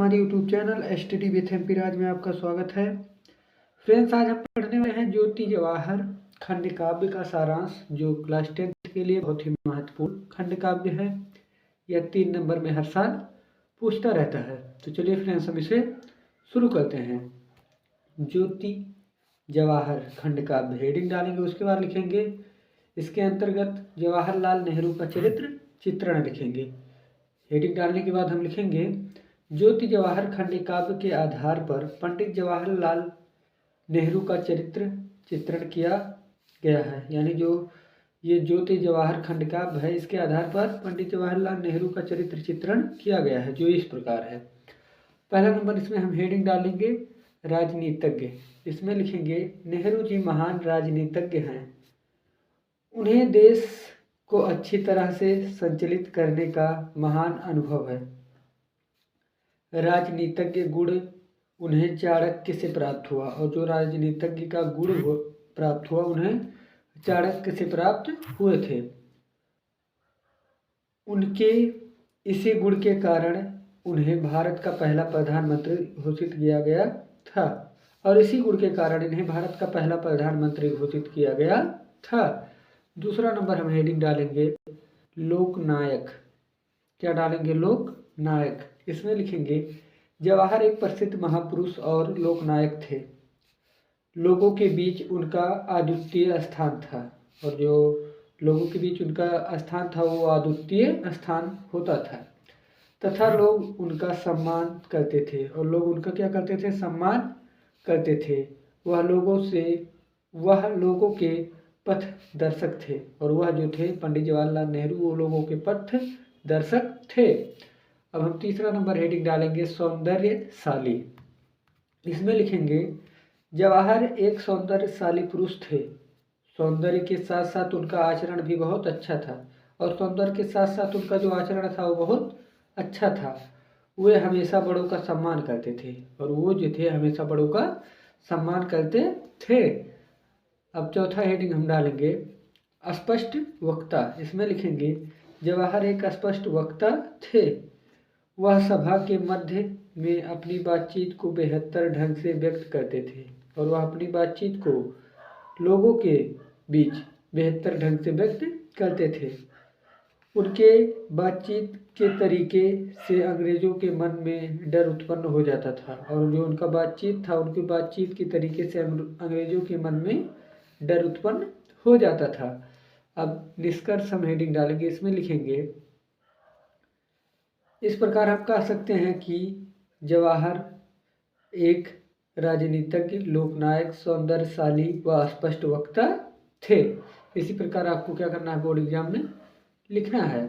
हमारे YouTube channel STD with MP राज में आपका स्वागत है। फ्रेंड्स, आज हम पढ़ने वाले हैं ज्योति जवाहर खंड काव्य का सारांश, जो क्लास 10th के लिए बहुत ही महत्वपूर्ण खंड काव्य है। यह 3 नंबर में हर साल पूछता रहता है। तो चलिए फ्रेंड्स, हम इसे शुरू करते हैं। ज्योति जवाहर खंड काव्य हेडिंग डालेंगे, उसके बाद लिखेंगे इसके अंतर्गत जवाहरलाल नेहरू का चरित्र चित्रण लिखेंगे। हेडिंग डालने के बाद हम लिखेंगे ज्योति जवाहर खंड काव्य के आधार पर पंडित जवाहरलाल नेहरू का चरित्र चित्रण किया गया है। यानी जो ये ज्योति जवाहर खंड काव्य है, इसके आधार पर पंडित जवाहरलाल नेहरू का चरित्र चित्रण किया गया है, जो इस प्रकार है। पहला नंबर, इसमें हम हेडिंग डालेंगे राजनीतिज्ञ। इसमें लिखेंगे नेहरू जी महान राजनीतिज्ञ हैं। उन्हें देश को अच्छी तरह से संचालित करने का महान अनुभव है। राजनीतिज्ञ गुण उन्हें चाणक्य से प्राप्त हुआ, और जो राजनीतिज्ञ का गुण प्राप्त हुआ उन्हें चाणक्य से प्राप्त हुए थे। उनके इसी गुण के कारण उन्हें भारत का पहला प्रधानमंत्री घोषित किया गया था, और इसी गुण के कारण इन्हें भारत का पहला प्रधानमंत्री घोषित किया गया था। दूसरा नंबर हम हेडिंग डालेंगे लोकनायक। क्या डालेंगे? लोकनायक। इसमें लिखेंगे जवाहर एक प्रसिद्ध महापुरुष और लोकनायक थे। लोगों के बीच उनका अद्वितीय स्थान था, और जो लोगों के बीच उनका स्थान था वो अद्वितीय स्थान होता था, तथा लोग उनका सम्मान करते थे। और लोग उनका क्या करते थे? सम्मान करते थे। वह लोगों के पथ दर्शक थे, और वह जो थे पंडित जवाहरलाल नेहरू, वो लोगों के पथ दर्शक थे। अब हम तीसरा नंबर हेडिंग डालेंगे सौंदर्यशाली। इसमें लिखेंगे जवाहर एक सौंदर्यशाली पुरुष थे। सौंदर्य के साथ साथ उनका आचरण भी बहुत अच्छा था, और सौंदर्य के साथ साथ उनका जो आचरण था वो बहुत अच्छा था। वे हमेशा बड़ों का सम्मान करते थे, और वो जो थे हमेशा बड़ों का सम्मान करते थे। अब चौथा हेडिंग हम डालेंगे स्पष्ट वक्ता। इसमें लिखेंगे जवाहर एक स्पष्ट वक्ता थे। वह सभा के मध्य में अपनी बातचीत को बेहतर ढंग से व्यक्त करते थे, और वह अपनी बातचीत को लोगों के बीच बेहतर ढंग से व्यक्त करते थे। उनके बातचीत के तरीके से अंग्रेजों के मन में डर उत्पन्न हो जाता था, और जो उनका बातचीत था, उनकी बातचीत के तरीके से अंग्रेजों के मन में डर उत्पन्न हो जाता था। अब निष्कर्ष हम हेडिंग डालेंगे। इसमें लिखेंगे इस प्रकार हम कह सकते हैं कि जवाहर एक राजनीतिज्ञ, लोकनायक, सौंदर्यशाली व स्पष्ट वक्ता थे। इसी प्रकार आपको क्या करना है? बोर्ड एग्जाम में लिखना है।